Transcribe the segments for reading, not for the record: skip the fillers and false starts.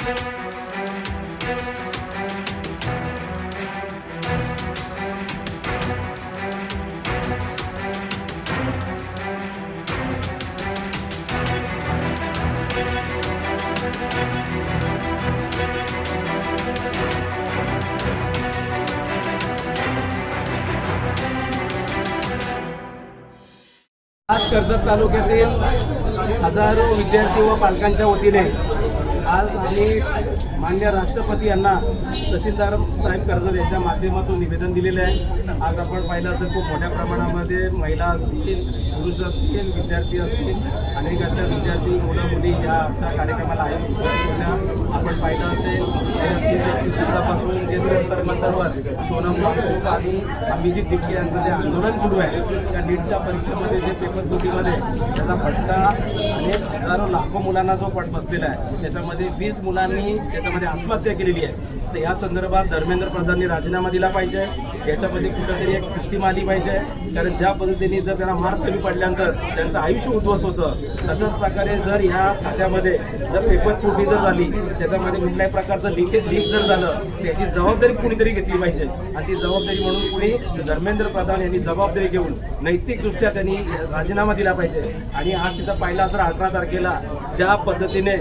आज कर्जत तालुक्यातील हजारो विद्यार्थी व पालकांच्या वतीने आज आम्ही माननीय राष्ट्रपती यांना तहसीलदार साहेब कर्जत यांच्या माध्यमातून निवेदन दिलेले आहे। आज आपण पाहिलं असेल खूप मोठ्या प्रमाणामध्ये महिला असतील, पुरुष असतील, विद्यार्थी असतील, अनेक अशा विद्यार्थी मुलं मुली या आमच्या कार्यक्रमाला आयोजित होत्या। आपण पाहिलं असेल 30-31 दिवसापासून जे जंतर-मंतरवर सोनम वांगचूक आणि अभिजित दिघे यांचं जे आंदोलन सुरू आहे, त्या नीटच्या परीक्षेमध्ये जे पेपर फुटीमध्ये त्याचा फटका अनेक हजारो लाखो मुलांना जो पट बसलेला आहे, त्याच्यामध्ये 20 मुलांनी त्याच्यामध्ये आत्महत्या केलेली आहे। तर या संदर्भात धर्मेंद्र प्रधाननी राजीनामा दिला पाहिजे। याच्यामध्ये कुठेतरी एक सिस्टीम आली पाहिजे, कारण ज्या पद्धतीने जर त्यांना मार्क्स कमी पडल्यानंतर त्यांचं आयुष्य उद्ध्वस्त होतं, तशाच प्रकारे जर ह्या खात्यामध्ये जर पेपर फुटी जर झाली, त्याच्यामध्ये कुठल्याही प्रकारचं लीक जर झालं, त्याची जबाबदारी कुणीतरी घेतली पाहिजे। आणि ती जबाबदारी म्हणून कुणी धर्मेंद्र प्रधान यांनी जबाबदारी घेऊन नैतिकदृष्ट्या त्यांनी राजीनामा दिला पाहिजे। आणि आज तिथं पाहिलं असं 18 तारखेला ज्या पद्धतीने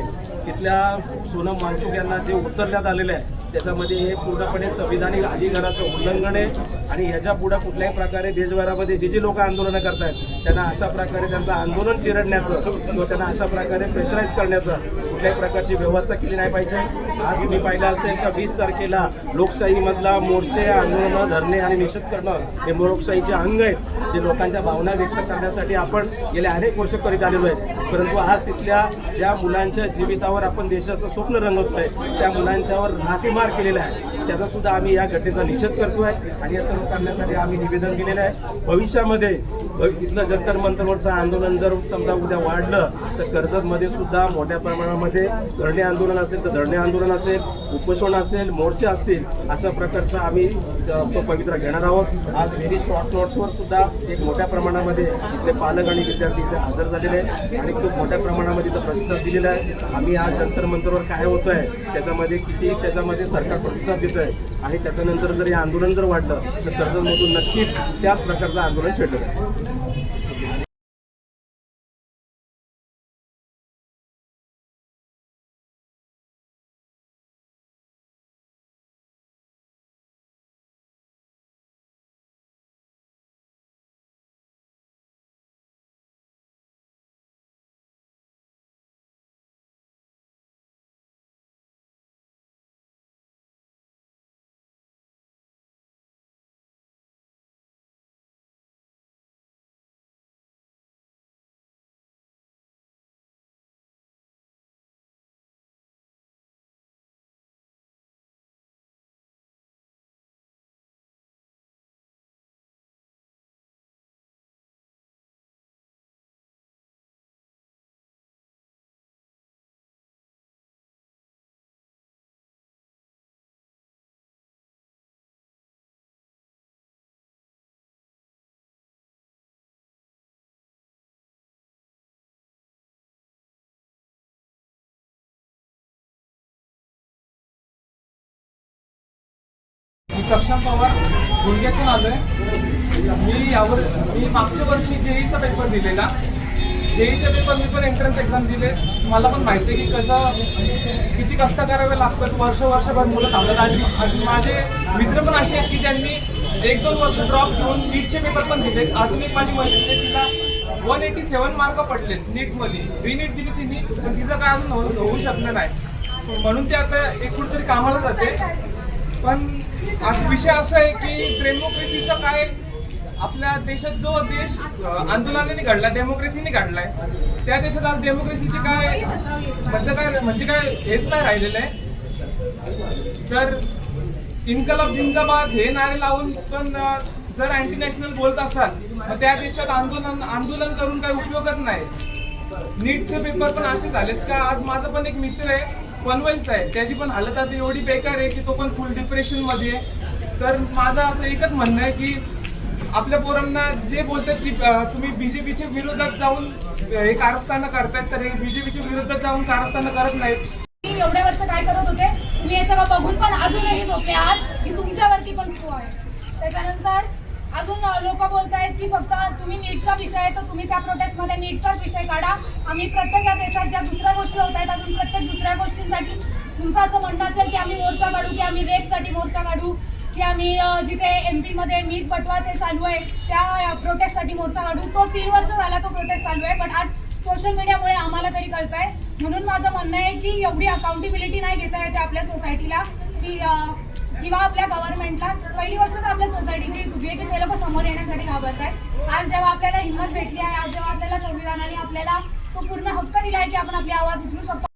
तिथल्या सोनम वांगचूक यांना जे उचलण्यात आलेलं आहे, त्याच्यामध्ये हे पूर्णपणे संविधानिक अधिकाराचं उल्लंघन आहे। आणि ह्याच्या पुढे कुठल्याही प्रकारे देशभरामध्ये जे लोक आंदोलनं करत आहेत, त्यांना अशा प्रकारे त्यांचं आंदोलन चिरडण्याचं किंवा त्यांना अशा प्रकारे प्रेशराईज करण्याचं कुठल्याही प्रकारची व्यवस्था केली नाही पाहिजे। आज तुम्ही पाहिलं असेल का 20 तारखेला लोकशाहीमधला मोर्चे, आंदोलनं, धरणे आणि निषेध करणं हे लोकशाहीचे अंग आहेत, जे लोकांच्या भावना व्यक्त करण्यासाठी आपण गेले अनेक वर्ष करीत आलेलो आहेत। परंतु आज तिथल्या ज्या मुलांच्या जीवितावर आपण देशाचं स्वप्न रंगवतोय, त्या मुलांच्यावर लाठीमार केलेला आहे, त्याचा सुद्धा आम्ही या घटनेचा निषेध करतोय। आणि हे सर्व करण्यासाठी आम्ही निवेदन केलेलं आहे। भविष्यामध्ये इथलं जंतर मंतरवरचं आंदोलन जर समजा उद्या वाढलं, तर कर्जतमध्ये सुद्धा मोठ्या प्रमाणामध्ये धरणे आंदोलन असेल तर धरणे आंदोलन असेल, उपोषण असेल, मोर्चे असतील, अशा प्रकारचा आम्ही तो पवित्रा घेणार आहोत। आज व्हेरी शॉर्ट नोट्सवर सुद्धा एक मोठ्या प्रमाणामध्ये इथले पालक आणि विद्यार्थी इथे हजर झालेले आहेत आणि खूप मोठ्या प्रमाणामध्ये इथं प्रतिसाद दिलेला आहे। आम्ही आज जंतर मंतरवर काय होतं आहे, त्याच्यामध्ये त्याच्यामध्ये सरकार प्रतिसाद देत आहे आणि त्याच्यानंतर जर हे आंदोलन जर वाढलं तर कर्जतमधून नक्कीच त्याच प्रकारचं आंदोलन छेडलं आहे। सक्षम पवार गुडघ्यातून आलोय। मी मागच्या वर्षी जेईचा पेपर दिलेला। जेईचा पेपर मी पण एंट्रन्स एक्झाम दिले। मला पण माहिती आहे की कसं किती कष्ट करावे लागतात, वर्षभर मुलं थांबतात। आणि माझे मित्र पण असे आहेत की त्यांनी 1-2 वर्ष ड्रॉप घेऊन नीटचे पेपर पण दिले। अजून एक माझी मैत्रीण आहे, तिला 187 मार्क पडले नीटमध्ये। रीनीट दिली तिने, पण तिचं काय अजून होऊ शकलं नाही, म्हणून ते आता एक कुठेतरी कामाला जाते। पण आज विषय असा आहे की डेमोक्रेसीचा काय, आपल्या देशात जो देश आंदोलनाने घडला, डेमोक्रेसीने घडलाय, त्या देशात आज डेमोक्रेसीचे काय म्हणजे काय हेच नाही राहिलेलं आहे। तर इन्कलाब जिंदाबाद हे नारे लावून पण जर अँटी नॅशनल बोलत असाल, तर त्या देशात आंदोलन करून काही उपयोगच नाही। नीटचे पेपर पण असे झालेत का, आज माझा पण एक मित्र आहे पनवेलचा आहे, त्याची पण हालत आता एवढी बेकार आहे की तो पण फुल डिप्रेशन मध्ये आहे। तर माझं असं एकच म्हणणं आहे की आपल्या पोरांना जे बोलतात की तुम्ही बीजेपीच्या विरोधात जाऊन हे कारस्थानं करतायत, तर हे बीजेपीच्या विरोधात जाऊन कारस्थानं करत नाहीत। तुम्ही एवढे वर्ष काय करत होते, तुम्ही हे सगळं बघून पण अजूनही झोपले आहात की तुमच्यावरती पण थ्रू आहे. त्याच्यानंतर अजून लोक बोलतायत की फक्त तुम्ही नीटचा विषय आहे तर तुम्ही त्या प्रोटेस्टमध्ये नीटचाच विषय काढा. आम्ही प्रत्येक या देशात ज्या दुसऱ्या गोष्टी होत आहेत अजून प्रत्येक दुसऱ्या गोष्टींसाठी तुमचं असं म्हणणं असेल की आम्ही मोर्चा काढू, की आम्ही रेपसाठी मोर्चा काढू, की आम्ही जिथे MP मध्ये मीठ बटवा ते चालू आहे त्या प्रोटेस्टसाठी मोर्चा काढू. तो 3 वर्ष झाला तो प्रोटेस्ट चालू आहे, पण आज सोशल मीडियामुळे आम्हाला तरी कळत आहे. म्हणून माझं म्हणणं आहे की एवढी अकाउंटेबिलिटी नाही घेता येते आपल्या सोसायटीला की किंवा आपल्या गव्हर्नमेंटला. पहिली गोष्ट तर आपल्या सोसायटीची चुकी आहे की ते लोक समोर येण्यासाठी घाबरत आहेत. आज जेव्हा आपल्याला हिंमत भेटली आहे, आज जेव्हा आपल्याला संविधानाने आपल्याला तो पूर्ण हक्क दिला आहे की आपण आपली आवाज उचलू शकतो.